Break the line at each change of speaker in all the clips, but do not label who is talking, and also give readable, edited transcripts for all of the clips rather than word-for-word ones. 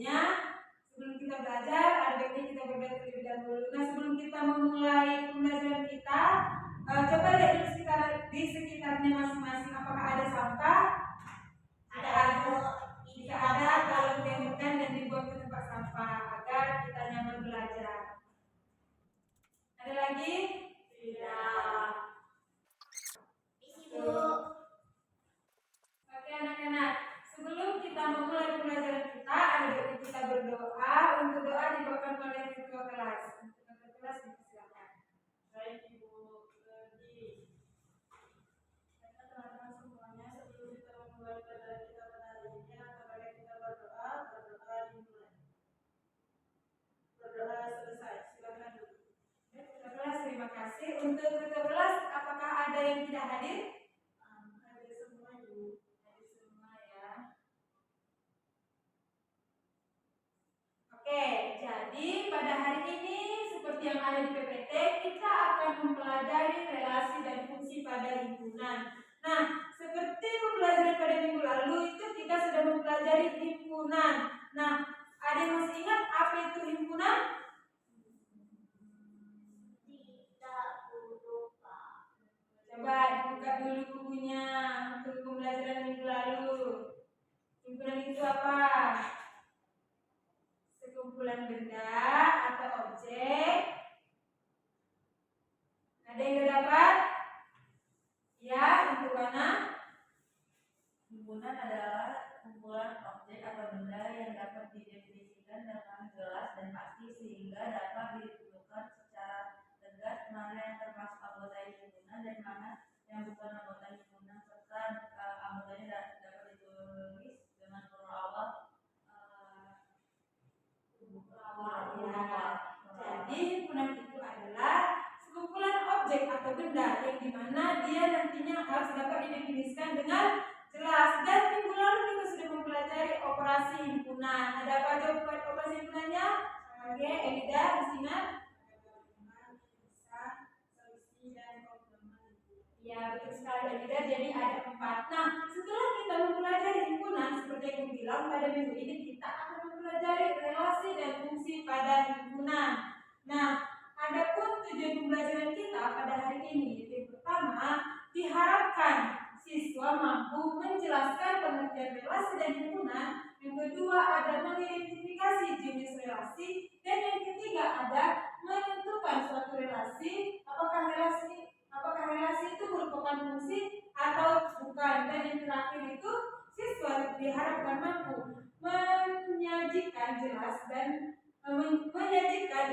sebelumnya, sebelum kita belajar, ada baiknya kita berdoa terlebih dahulu. Nah, sebelum kita memulai pembelajaran kita, coba lihat di sekitarnya masing-masing, apakah ada sampah? Jika ada, tolong ditemukan dan dibuang ke tempat sampah agar kita nyaman belajar. Ada lagi? Tidak.
Ibu.
Oke anak-anak, sebelum kita memulai pembelajaran kita, ada baiknya kita berdoa. Untuk doa dibawakan oleh ketua kelas. Ketua kelas dipersilakan.
Baik Ibu. Teman-teman semuanya, sebelum kita memulai pelajaran kita pada hari ini, mari kita berdoa dimulai. Berdoa selesai. Silakan dulu.
Ketua kelas, terima kasih. Untuk ketua kelas, apakah ada yang tidak hadir?
Hadir semua Ibu.
Hadir semua ya. Oke, jadi pada hari ini seperti yang ada di PPT, kita akan mempelajari relasi dan fungsi pada himpunan. Nah, seperti pembelajaran pada minggu lalu itu kita sudah mempelajari himpunan. Nah, ada yang masih ingat apa itu himpunan?
Tidak lupa.
Coba buka dulu bukunya untuk pembelajaran minggu lalu. Himpunan itu apa? Sekumpulan benda atau objek. Ada yang dapat? Ya, untuk mana?
Himpunan adalah kumpulan objek atau benda yang dapat didefinisikan dengan jelas dan pasti sehingga dapat ditentukan secara tegas mana yang termasuk anggota himpunan dan mana yang bukan anggota himpunan, serta anggotanya dapat ditulis dengan huruf awal.
Jadi himpunan itu adalah sekumpulan objek atau benda yang dimana dia nantinya harus dapat didefinisikan dengan jelas. Dan minggu lalu kita sudah mempelajari operasi himpunan. Ada apa aja operasi himpunannya? Oke, Elida, Christina. Ya, betul sekali Elida. Jadi ada 4. Nah, setelah kita mempelajari himpunan, seperti yang aku bilang pada minggu ini kita akan mempelajari relasi dan fungsi pada himpunan. Nah, adapun tujuan pembelajaran kita pada hari ini, yang pertama, diharapkan siswa mampu menjelaskan pengertian relasi dan himpunan. Yang kedua, ada mengidentifikasi jenis relasi. Dan yang ketiga, ada menentukan suatu relasi. Apakah relasi itu merupakan fungsi atau bukan. Dan yang terakhir itu, siswa diharapkan mampu menyajikan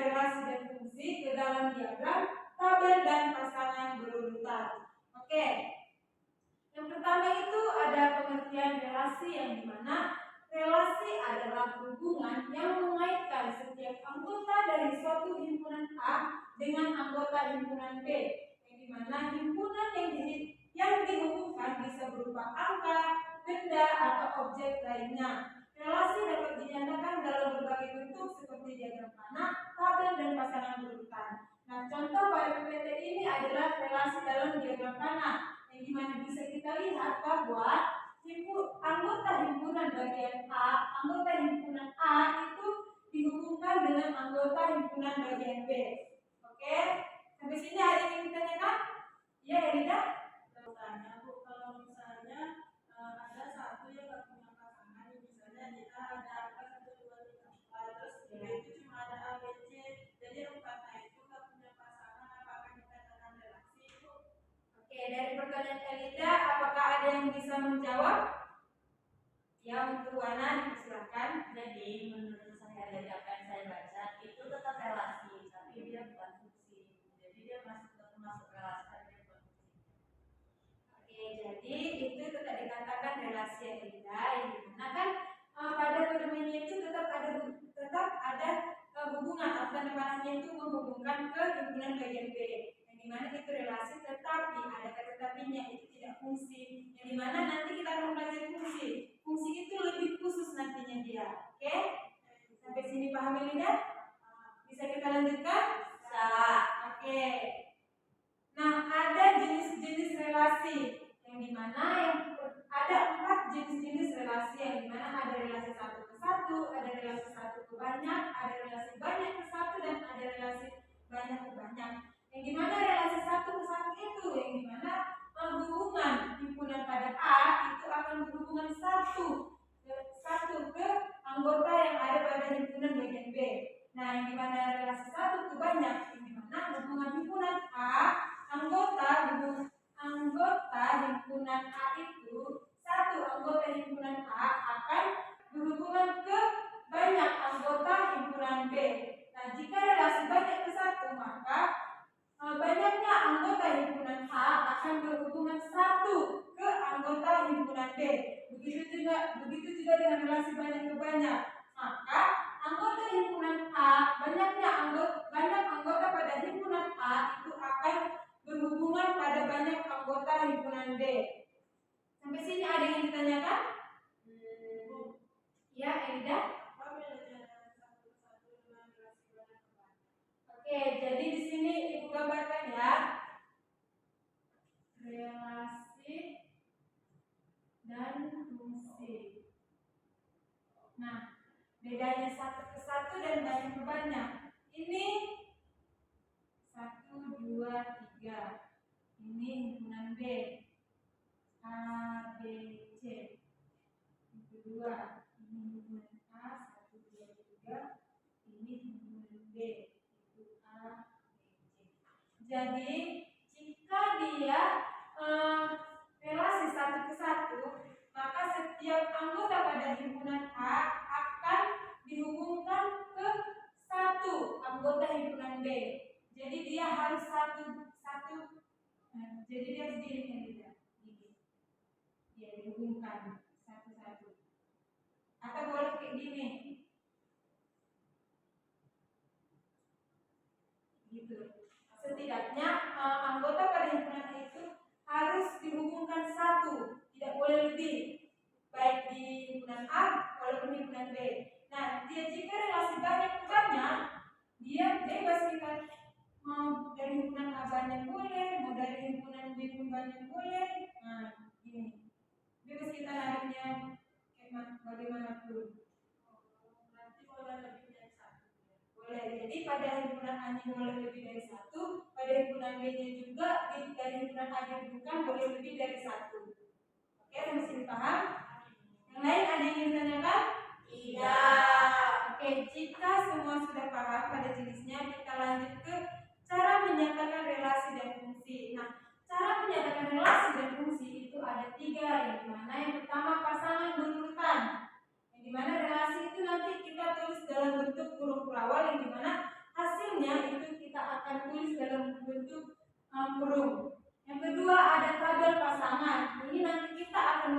relasi dan fungsi ke dalam diagram, tabel dan pasangan berurutan. Oke. Yang pertama itu ada pengertian relasi yang dimana relasi adalah hubungan yang mengaitkan setiap anggota dari suatu himpunan A dengan anggota himpunan B, yang dimana himpunan yang dihubungkan bisa berupa angka, benda atau objek lainnya. Relasi dapat dinyatakan dalam berbagai bentuk seperti diagram panah, tabel dan pasangan berurutan. Nah, contoh pada PPT ini adalah relasi dalam diagram panah, yang dimana bisa kita lihat bahwa anggota himpunan bagian A, anggota himpunan A itu dihubungkan dengan anggota himpunan bagian B. Oke, sampai sini ada yang ingin ditanyakan? Ya, Elida?
Tanya Bu, kalau misalnya ada satu yang nggak punya pasangan, misalnya kita ada angka 1, 2, 3, 4, terus itu cuma ada A, B, C, jadi 4-nya itu nggak punya pasangan, apakah dikatakan relasi Bu?
Oke, dari pertanyaan Elida, apakah ada yang bisa menjawab? Ya, untuk Wana dipersilakan.
Jadi menurut saya dari apa yang saya baca itu tetap relasi, tapi dia bukan fungsi. Jadi dia masuk relasi, tapi dia bukan fungsi.
Oke, jadi itu tetap dikatakan relasi yang Elida, yang dimana kan pada domainnya itu tetap ada hubungan atau tanda itu menghubungkan ke himpunan bagian B, yang dimana itu relasi, tetapi ada kata tetapinya, itu tidak fungsi, yang dimana nanti kita akan belajar fungsi itu lebih khusus nantinya dia. Oke, sampai sini paham Elida? Bisa kita lanjutkan? Bisa. Oke. Nah, ada jenis-jenis relasi yang dimana ada 4 jenis-jenis relasi, yang dimana ada relasi 1 ke 1, ada relasi pada himpunan bagian B. Nah, yang dimana relasi satu ke banyak, yang dimana hubungan himpunan A, anggota himpunan A itu satu anggota himpunan A akan berhubungan ke banyak anggota himpunan B. Nah, jika relasi banyak ke satu, maka banyaknya anggota himpunan A akan berhubungan satu ke anggota himpunan B. Begitu juga dengan relasi banyak ke banyak. Maka anggota himpunan A, banyak anggota pada himpunan A itu akan berhubungan pada banyak anggota himpunan B. Sampai sini ada yang ditanyakan? Ya, Elida? Oke, jadi di sini Ibu gambarkan ya. Relasi dan fungsi. Nah, bedanya satu ke satu dan banyak ke banyak. Ini 1, 2, 3. Ini himpunan B. A, B, C. Yang kedua, ini himpunan A, 1, 2, 3. Ini himpunan B. Itu A, B, C. Jadi, jika dia relasi satu ke satu, maka setiap anggota pada himpunan A akan dihubungkan ke satu anggota himpunan B. Jadi dia harus jadi dia sendiri tidak dia dihubungkan satu-satu. Atau boleh kayak gini, gitu. Setidaknya anggota pada himpunan A itu harus dihubungkan satu, tidak boleh lebih, baik di himpunan A walaupun himpunan B. Nah, jika relasi banyak ke banyak, dia bebas kita mau dari himpunan A banyak boleh, mau dari himpunan B pun banyak boleh. Nah, ini bebas kita nariknya bagaimanapun.
Berarti boleh lebih dari satu.
Boleh. Jadi pada himpunan A boleh lebih dari satu, pada himpunan B nya juga dari himpunan A dihubungkan boleh lebih dari satu. Oke, masih paham? Yang lain ada yang ingin ditanyakan?
Tidak.
Oke, jika semua sudah paham pada jenisnya, kita lanjut ke cara menyatakan relasi dan fungsi. Nah, cara menyatakan relasi dan fungsi itu ada 3, yang dimana yang pertama pasangan berurutan, yang dimana relasi itu nanti kita tulis dalam bentuk huruf berawal, yang dimana hasilnya itu kita akan tulis dalam bentuk kurung. Yang kedua ada tabel pasangan. Ini nanti kita akan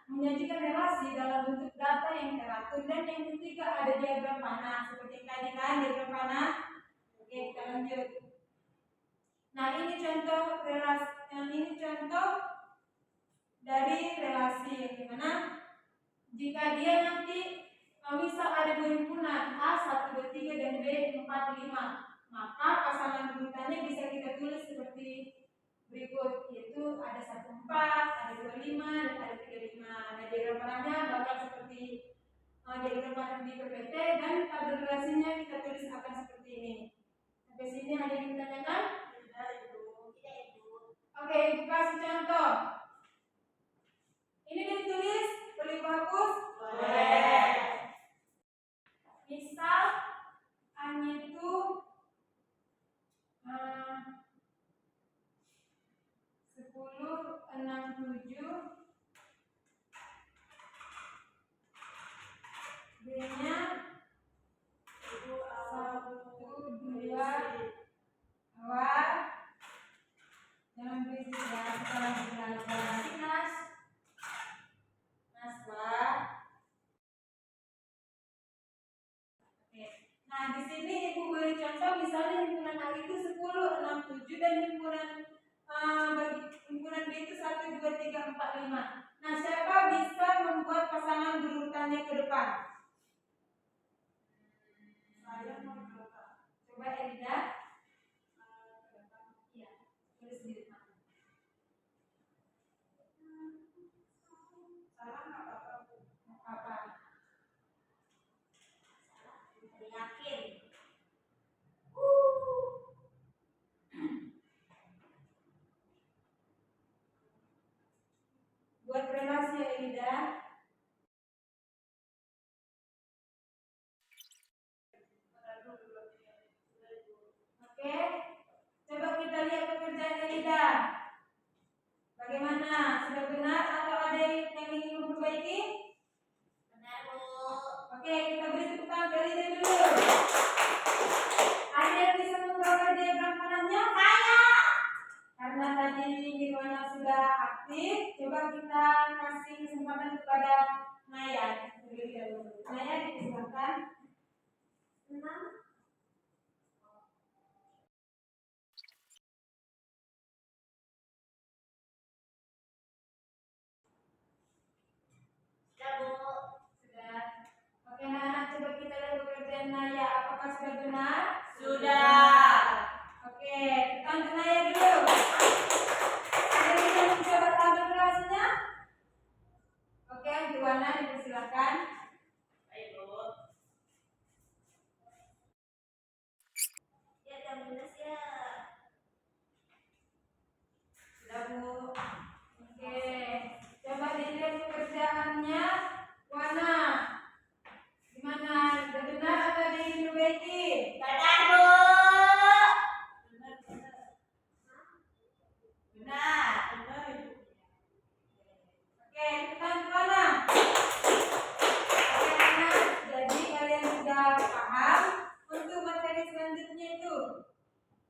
menyajikan relasi dalam bentuk data yang teratur. Dan yang ketiga ada diagram panah, seperti tadi kan diagram panah. Oke, kita lanjut. Nah, ini contoh relasi, ini contoh dari relasi yang dimana jika dia nanti misal ada 2 himpunan A 1, 2, 3 dan B 4, 5, maka pasangan berurutannya bisa kita tulis seperti berikut, yaitu ada 1, 4, ada 2, 5 dan ada 3, 5. Nah, diagram panahnya bakal seperti diagram panah di PPT, dan tabel relasinya kita tulis akan seperti ini. Sampai sini ada yang ditanyakan?
Tidak, Ibu.
Oke, Ibu kasih contoh. Ini ditulis, boleh Ibu hapus?
Boleh.
Misal A-nya itu 10, 6, 7. B-nya 1, 2. Awal. Jangan berisik ya, kita lagi belajar. Nas. Naswa. Oke. Nah, di sini Ibu beri contoh, misalnya himpunan A itu 10, 6, 7 dan himpunan B itu 1, 2, 3, 4, 5. Nah, siapa bisa membuat pasangan berurutannya ke depan?
Saya mau coba.
Coba Elida. Iya, tulis di depan.
Salah nggak apa-apa, Bu?
Apa?
Yakin.
Buat relasi ya Elida. Bagaimana? Sudah benar atau ada yang ingin memperbaiki?
Benar, Bu.
Oke, kita beri tepuk tangan kali ini dulu. Ada yang bisa membawa diagram panahnya?
Saya.
Karena tadi Nirwana sudah aktif, coba kita kasih kesempatan kepada Naya. Naya dipersilakan.
Enam. Sudah, Bu.
Sudah. Oke, anak-anak, coba kita lihat pekerjaan Naya. Apakah sudah benar?
Sudah.
Oke, kita untuk Naya dulu. Ada yang bisa mencoba tabel kelasnya? Oke, untuk Wana dipersilakan.
Baik, Bu. Ya, jam minus ya.
Sudah, Bu. Oke, coba dilihat pekerjaannya. Wana, gimana? Sudah benar atau ada yang diperbaiki?
Benar, Bu.
Benar, benar.
Benar.
Benar, Ibu.
Oke, kita untuk Wana. Oke, anak, jadi kalian sudah paham untuk materi selanjutnya itu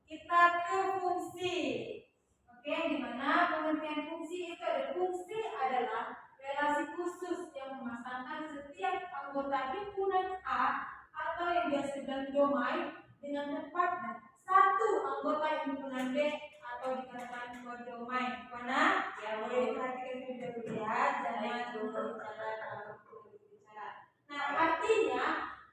kita ke fungsi. Oke, di mana pengertian fungsi itu ada fungsi adalah relasi khusus yang memasangkan setiap anggota himpunan A atau yang biasa disebut domain dengan tepat dan satu anggota himpunan B atau dikatakan kodomain. Mana?
Ya, Bu.
Boleh diperhatikan terlebih dahulu ya, jangan berbicara kalau berbicara. Nah, artinya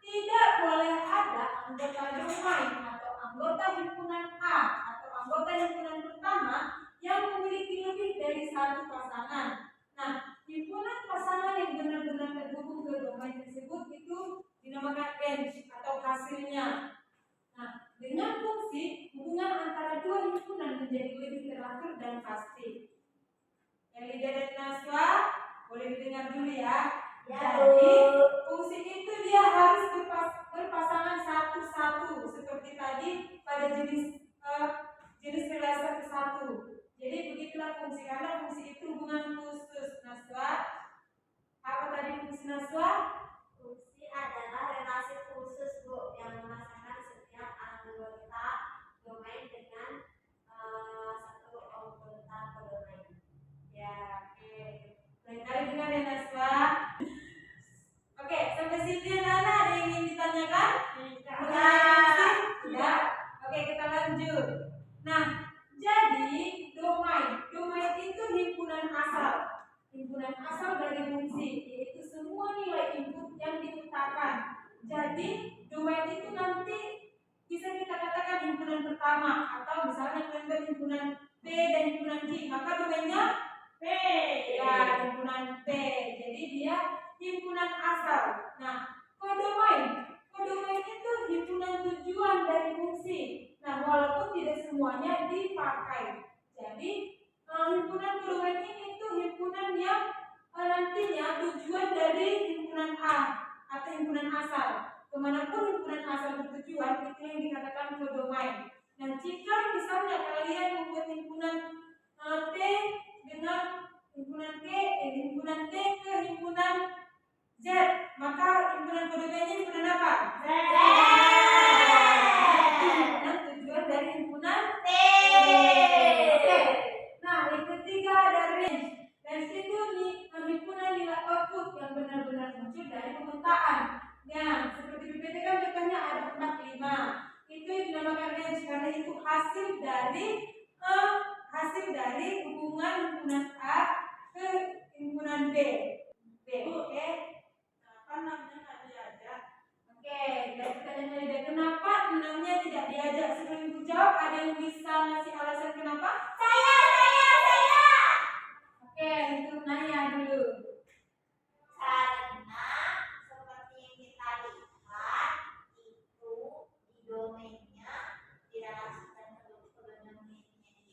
tidak boleh ada anggota domain atau anggota himpunan A atau anggota himpunan pertama yang memiliki lebih dari satu pasangan. Nah, himpunan pasangan yang benar-benar terhubung ke domain tersebut itu dinamakan range atau hasilnya. Nah, dengan fungsi hubungan antara dua himpunan menjadi lebih teratur dan pasti. Elida dan Naswa, boleh didengar dulu ya.
Ya,
Jadi,
Bu.
fungsi itu dia harus berpasangan satu-satu seperti tadi pada jenis relasi satu. Jadi begitulah fungsi, karena fungsi itu hubungan khusus. Naswa, apa tadi fungsi Naswa?
Fungsi adalah relasi khusus, Bu, yang memasangkan setiap anggota domain dengan satu anggota domain.
Ya, oke. Lain kali dengar ya Naswa. Oke, sampai sini Nana ada yang ingin ditanyakan? Tidak. Oke, kita lanjut. Nah, jadi domain itu himpunan asal dari fungsi, yaitu semua nilai input yang diputarkan. Jadi domain itu nanti bisa kita katakan himpunan pertama atau misalnya kalian himpunan B dan himpunan Q, maka domainnya
P.
ya himpunan P. Jadi dia himpunan asal. Nah, kodomain itu himpunan tujuan dari fungsi. Nah, walaupun tidak semuanya dipakai. Jadi himpunan kodomain ini tuh himpunan yang nantinya tujuan dari himpunan A atau himpunan asal. Kemanapun himpunan asal bertujuan itu yang dikatakan kodomain. Nah, jika misalnya kalian membuat himpunan T dengan himpunan T ke himpunan Z, maka himpunan kodomainnya himpunan apa?
Z.
Himpunan tujuan dari himpunan
T.
Oke. Nah, yang ketiga ada range. Range itu himpunan nilai output yang benar-benar muncul dari pemetaan. Nah, seperti PPT kan contohnya ada 4, 5. Itu yang dinamakan range karena itu hasil dari hubungan himpunan A ke himpunan B. Oke.
Kenapa namanya nggak diajak?
Oke, dari pertanyaan Lida, kenapa namanya tidak diajak? Sebelum ibu jawab, ada yang bisa ngasih alasan kenapa?
Saya.
Oke, untuk Naya dulu.
Karena seperti yang kita lihat itu di domainnya direlasikan ke domainnya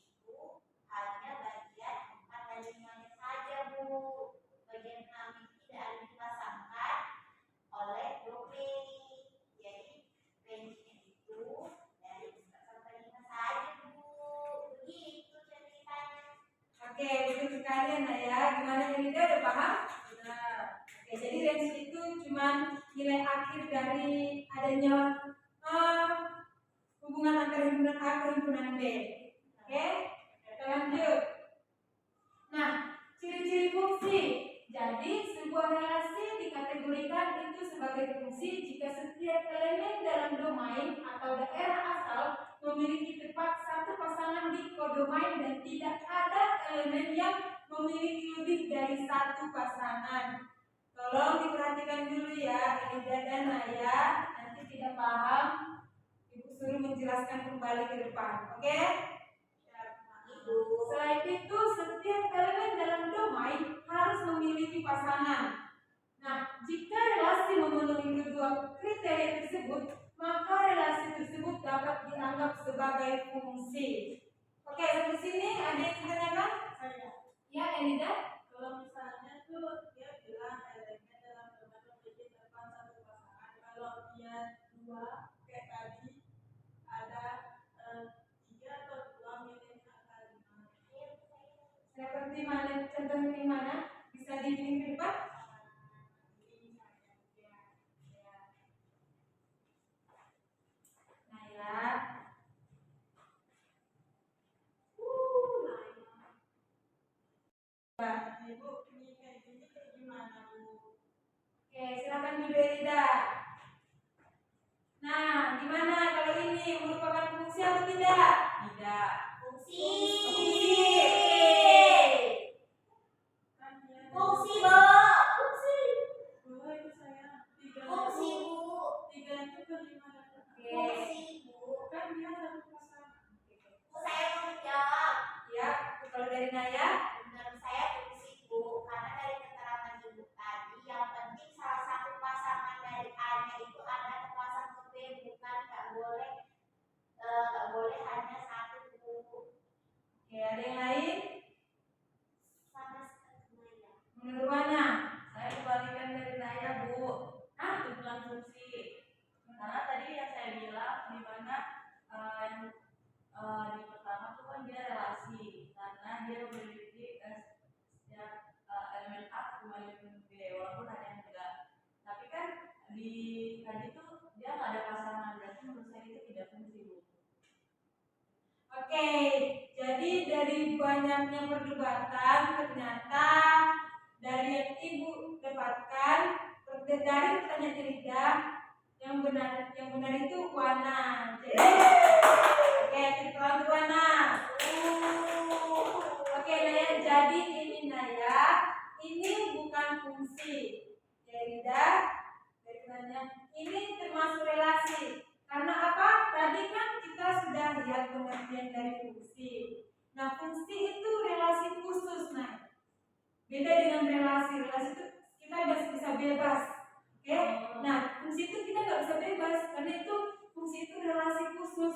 itu hanya bagian 4 dan 5-nya saja, Bu. Bagian 6 itu tidak ada dipasangkan oleh domain. Jadi range-nya itu dari 4 sampai 5 saja, Bu.
kalian lah ya. Gimana yang udah paham?
Sudah.
Oke, jadi range itu cuman nilai akhir dari adanya hubungan antara himpunan A ke himpunan B. Oke, kita lanjut. Nah, ciri-ciri fungsi. Jadi sebuah relasi dikategorikan itu sebagai fungsi jika setiap elemen dalam domain atau daerah asal memiliki tepat satu pasangan di kodomain dan tidak ada elemen yang memiliki lebih dari satu pasangan. Tolong diperhatikan dulu ya, Elida dan Naya. Nanti tidak paham, Ibu suruh menjelaskan kembali ke depan. Oke? Selain itu, setiap elemen dalam domain harus memiliki pasangan. Nah, jika relasi memenuhi kedua kriteria tersebut, maka relasi tersebut dapat dianggap sebagai fungsi. Oke, sampai sini ada yang ditanyakan?
Saya.
Ya, Elida?
Kalau misalnya tuh dia bilang elemen dalam domain memiliki tepat satu pasangan. Kalau dia dua kayak tadi ada 3 atau 2 milih angka 5.
Seperti mana? Contohnya di mana? Bisa dibikin ke depan? Nah ya.
Ibu, ini kayak gini gimana, Bu?
Oke, silakan dulu Elida. Nah, gimana kalau ini merupakan fungsi atau tidak?
Tidak.
Fungsi.
Kan dia
Fungsi, Bu. Fungsi.
Bu, itu saya 3
Fungsi, Bu.
3 itu ke 5 dapat.
Oke.
Fungsi, Bu.
Kan dia satu pasangan.
Bu, saya mau menjawab.
Ya, kalau dari Naya,
Menurut saya fungsi, Bu. Karena dari keterangan Ibu tadi, yang penting salah satu pasangan dari A-nya itu ada terpasang ke B, bukan nggak boleh hanya satu, Bu.
oke, ada yang lain?
Sama seperti ya.
Menurut mana?
Saya kebalikan dari Naya, Bu.
Ah,
Itu bukan fungsi. Karena tadi yang saya bilang di mana di pertama tuh kan dia relasi, karena dia memiliki setiap elemen A sama elemen B, walaupun ada yang enggak. Tapi kan di tadi tuh dia nggak ada pasangan, berarti menurut saya itu tidak fungsi, Bu.
oke, jadi dari banyaknya perdebatan ternyata dari yang Ibu dapatkan dari pertanyaan Elida yang benar itu warna. Jadi, oke, kita lanjut warna. Oke, Naya, jadi ini Naya, ini bukan fungsi. Ya, Elida, dari pertanyaan ini termasuk relasi. Karena apa? Tadi kan kita sudah lihat pengertian dari fungsi. Nah, fungsi itu relasi khusus, nah. Beda dengan relasi. Relasi itu kita bisa bebas. Oke? Nah, fungsi itu kita nggak bisa bebas karena itu fungsi itu relasi khusus.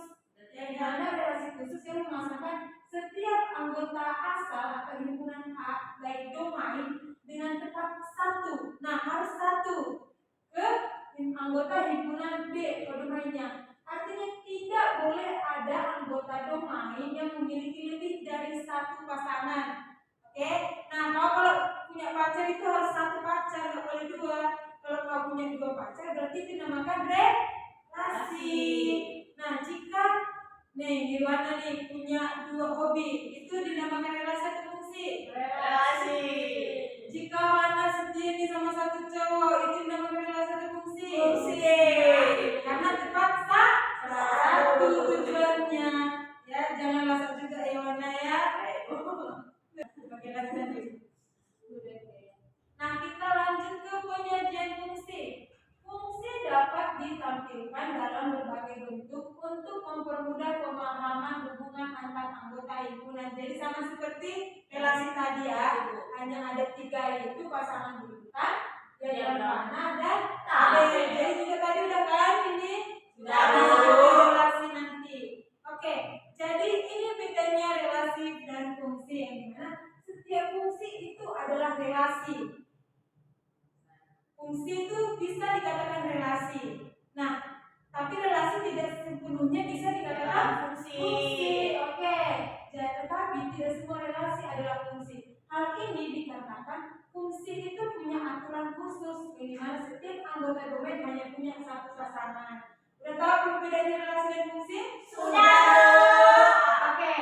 Yang mana relasi khusus yang memasangkan setiap anggota asal atau himpunan A baik domain dengan tepat satu. Nah, harus satu ke anggota himpunan B domainnya. Artinya tidak boleh ada anggota domain yang memiliki lebih dari satu pasangan. Oke? Nah, kalau punya pacar itu harus satu pacar, nggak boleh dua. Kalau kau punya 2 pacar berarti itu dinamakan relasi. Nah, jika Nirwana punya 2 hobi, itu dinamakan relasi atau fungsi?
Relasi.
Jika Wana sendiri sama satu cowok, itu dinamakan relasi atau fungsi?
Fungsi.
Karena tepat satu tujuannya. Ya, jangan lasak juga ya Wana ya. Pakai lasak dulu. Nah, kita lanjut ke penyajian fungsi. Fungsi dapat ditampilkan dalam berbagai bentuk untuk mempermudah pemahaman hubungan antar anggota himpunan. Jadi sama seperti relasi tadi ya, hanya ada 3 yaitu pasangan berurutan, jadian panah dan tabel. Jadi juga tadi udah kan ini
Sudah,
ada
Bu.
relasi nanti. Oke, jadi ini bedanya relasi dan fungsi yang dimana setiap fungsi itu adalah relasi. Fungsi itu bisa dikatakan relasi. Nah, tapi relasi tidak sepenuhnya bisa dikatakan
Fungsi.
Oke. Jadi tetapi tidak semua relasi adalah fungsi. Hal anggota domain hanya punya satu pasangan. Udah tahu perbedaannya relasi dan fungsi?
Sudah.
Oke,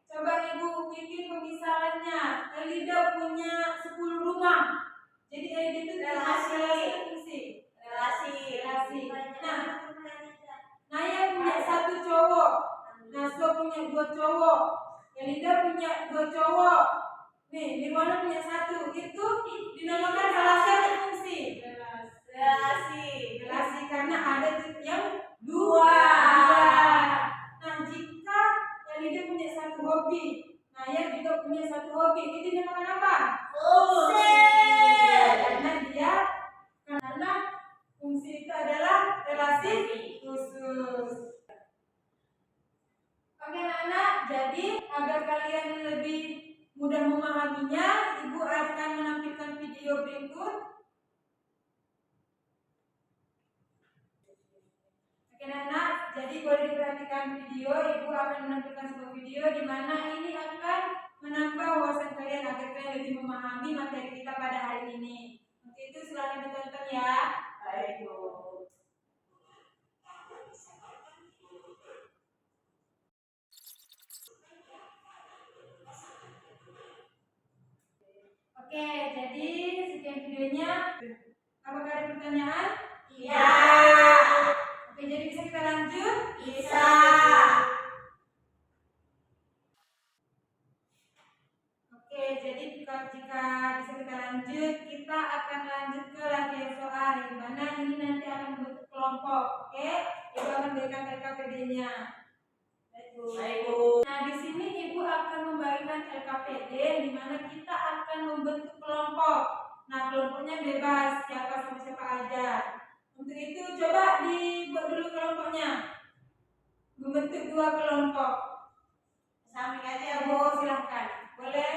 coba ibu bikin pemisalannya. Elida punya 10 rumah. Jadi Elida itu
Relasi.
dan fungsi.
Relasi.
Nah, Naya punya 1 cowok. Naswa punya 2 cowok. Elida punya 2 cowok. Nih, Nirwana punya 1. Itu dinamakan relasi atau fungsi? Relasi karena ada yang 2. Nah, jika Elida punya 1 hobi, Naya juga punya 1 hobi, itu dinamakan apa?
Fungsi.
Karena fungsi itu adalah relasi khusus. Oke anak-anak, jadi agar kalian lebih mudah memahaminya, ibu akan menampilkan video berikut. Oke anak-anak, jadi boleh diperhatikan video, ibu akan menampilkan sebuah video di mana ini akan menambah wawasan kalian agar kalian lebih memahami materi kita pada hari ini. Untuk itu silakan ditonton ya.
Baik, Bu.
Oke, jadi sekian videonya. Apakah ada pertanyaan?
Iya.
Oke, jadi bisa kita lanjut?
Bisa.
Oke, jadi jika bisa kita lanjut, kita akan lanjut ke latihan soal di mana ini nanti akan membentuk kelompok. Oke, ibu akan berikan LKPD-nya.
Baik, Bu.
Nah, di sini ibu akan membagikan LKPD di mana kita akan membentuk kelompok. Nah, kelompoknya bebas, siapa sama siapa aja. Untuk itu coba dibuat dulu kelompoknya. Membentuk 2 kelompok.
Samping aja
Ya,
ya,
Bu,
Bu.
silahkan. Boleh?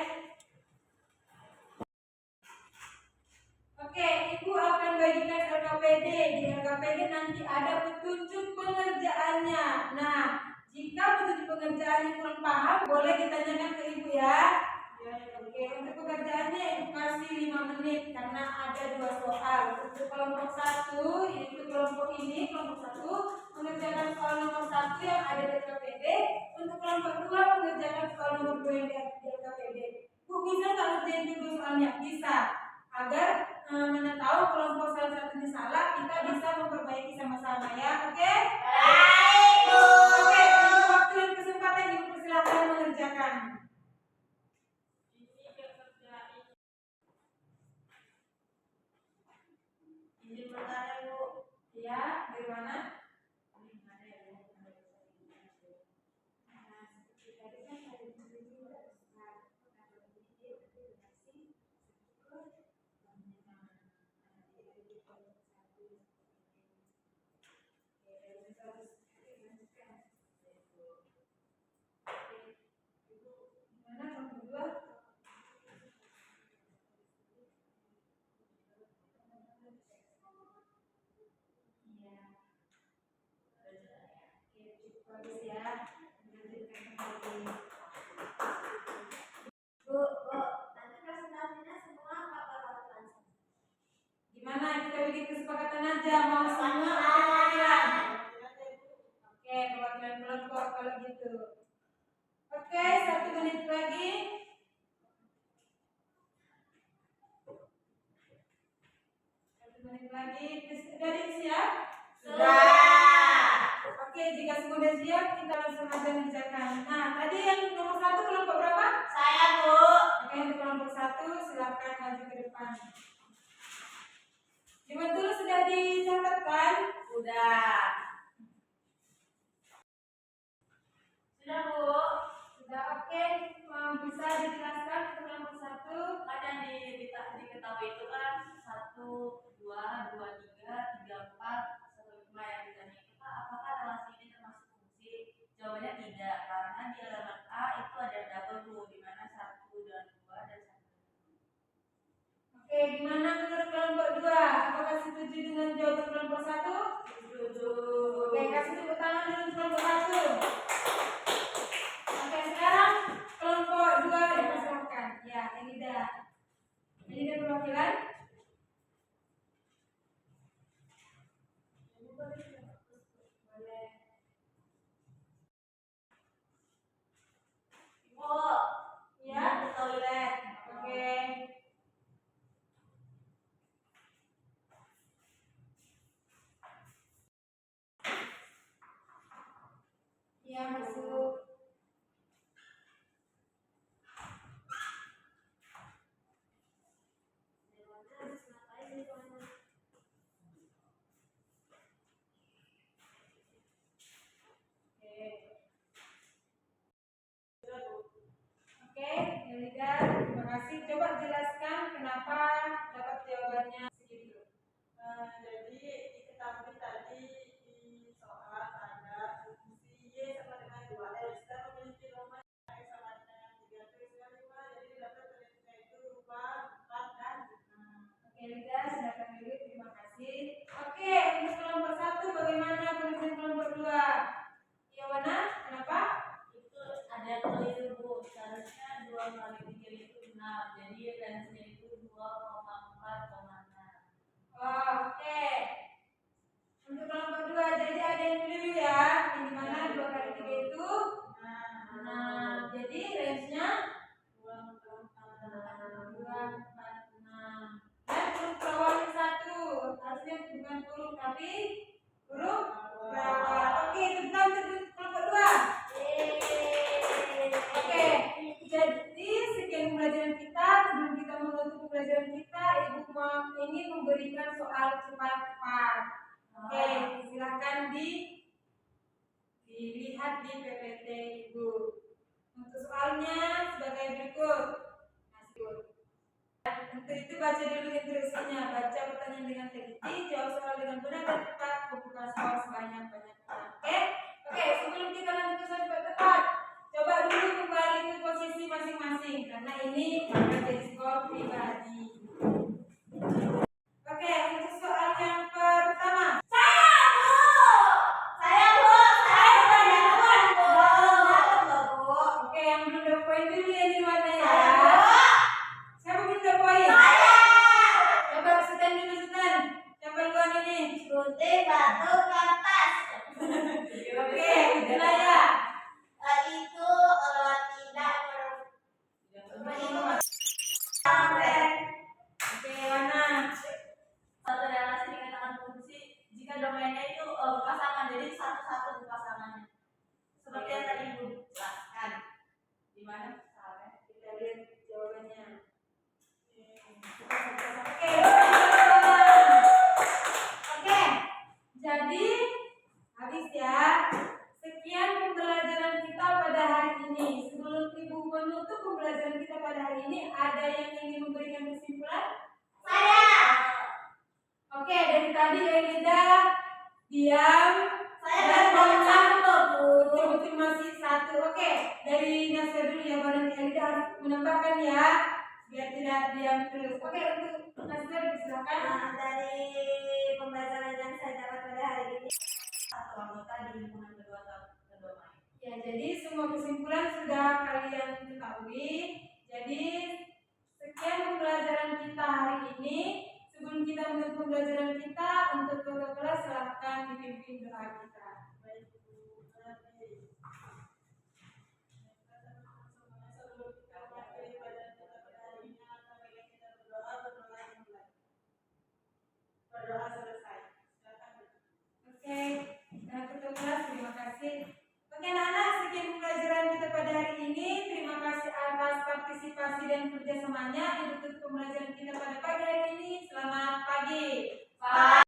Oke, ibu akan bagikan LKPD. Di LKPD nanti ada petunjuk pengerjaannya. Nah, jika petunjuk pengerjaannya kurang paham, boleh ditanyakan ke ibu ya. Oke, untuk pekerjaannya ibu kasih 5 menit karena ada 2 soal. Untuk kelompok 1, yaitu kelompok ini, kelompok 1 mengerjakan soal nomor 1 yang ada di LKPD. Untuk kelompok 2 mengerjakan soal nomor 2 yang ada di LKPD. Bu, bisa nggak ngerjain dulu soalnya? Bisa. Agar mana tahu kelompok salah satunya salah, kita bisa memperbaiki sama-sama ya. Oke?
Baik, Bu.
Oke, untuk waktu dan kesempatan ibu persilakan mengerjakan.
Ini bentar ya, Bu.
Ya, dari mana? Mana kelompok 2? Bagus ya.
Bu, nanti presentasinya semua apa kalau langsung?
Gimana kita bikin kesepakatan aja mau semua atau
Kesepakatan.
perwakilan? Oke, perwakilan kelompok kalau gitu. Oke, 1 menit lagi. 1 menit lagi. Dari siap?
Sudah.
Oke, jika semua sudah siap, kita langsung aja mengerjakan. Nah, tadi yang nomor 1 kelompok berapa?
Saya, Bu.
Oke, untuk kelompok 1 silakan maju ke depan. Gimana dulu sudah dicatatkan?
Udah.
Sudah, Bu. Sudah, oke. Bisa dijelaskan untuk kelompok 1?
Kan yang diketahui itu kan 1, 2, 2, 3, 3, 4, 1, 5 yang ditanya itu Pak, apakah relasi ini termasuk fungsi? Jawabannya tidak, karena di elemen A itu ada double rule di mana 1 dan 2 dan 1.
Oke, gimana menurut kelompok 2? Apakah setuju dengan jawaban kelompok 1?
Setuju.
Boleh.
Ibu,
Ya.
ke toilet.
Oke. Ya, masuk. Oke, Elida, terima kasih. Coba jelaskan kenapa dapat jawabannya segitu.
Jadi diketahui tadi di soal ada fungsi Y sama dengan 2X. Kita memiliki nomor X sama dengan 3 X kali 5. Jadi dapat terlihatnya itu berupa 4 dan 5.
Oke, Elida, silakan dulu. Terima kasih. Oke, untuk kelompok 1 bagaimana penulisan kelompok 2? Yawana, kenapa?
Itu ada keliru Bu, seharusnya 2 kali 3 itu 6, jadi range-nya itu 2,4,6.
Oh, oke. Untuk kelompok 2, jadi ada yang keliru ya. Yang dimana 2 kali 3 itu 6. Jadi range-nya 2, 4, 6. Dan huruf bawahnya 1. Harusnya bukan huruf tapi huruf berapa? Oke, itu benar untuk kelompok 2. Oke, jadi sekian pembelajaran kita. Sebelum kita menutup pembelajaran kita, Ibu ingin memberikan soal cepat-cepat. Oke, silakan dilihat di PPT Ibu. Untuk soalnya sebagai berikut. Untuk itu baca dulu instruksinya. Baca pertanyaan dengan teliti, jawab soal dengan benar dan tepat, bukan soal sebanyak-banyaknya. Oke, sebelum kita lanjut ke soal tepat, coba dulu kembali ke posisi masing-masing karena ini akan jadi skor pribadi. Oke, untuk soal yang pertama. Oke, yang belum dapat poin dulu ya di luarnya ya. Siapa belum dapat poin? Coba Sultan dulu Sultan. Siapa duluan ini?
Gunting, batu, kertas.
Oke, itulah ya.
Itu tidak
Oke, mana?
Satu relasi dikatakan fungsi jika domainnya itu pasangan, jadi satu-satu di pasangannya. Seperti yang tadi Ibu jelaskan. Di mana misalnya?
Kita lihat jawabannya. Oke, jadi habis ya. Sekian pembelajaran kita pada hari ini. Sebelum Ibu menutup pembelajaran kita pada hari ini, ada yang ingin memberikan kesimpulan? Oke, dari tadi Elida diam dan betul-betul masih satu. Oke, dari Nasir dulu ya, baru Elida harus menambahkan ya, biar tidak diam terus. Oke, untuk Nasir silakan.
dari pembelajaran yang saya dapat pada hari ini.
Satu anggota di lingkungan kedua domain.
Ya, jadi semua kesimpulan sudah kalian ketahui. Jadi sekian pembelajaran kita hari ini. Sebelum kita menutup pembelajaran kita, untuk ketua kelas silahkan dipimpin doa kita.
Baik Bu, sebelum kita mengakhiri pelajaran kita pada hari ini, marilah kita berdoa yang mulai. Berdoa selesai. Silakan Bu.
Oke, ketua kelas terima kasih. Oke anak-anak, sekian pembelajaran kita pada hari ini. Terima kasih atas partisipasi dan kerjasamanya. Ibu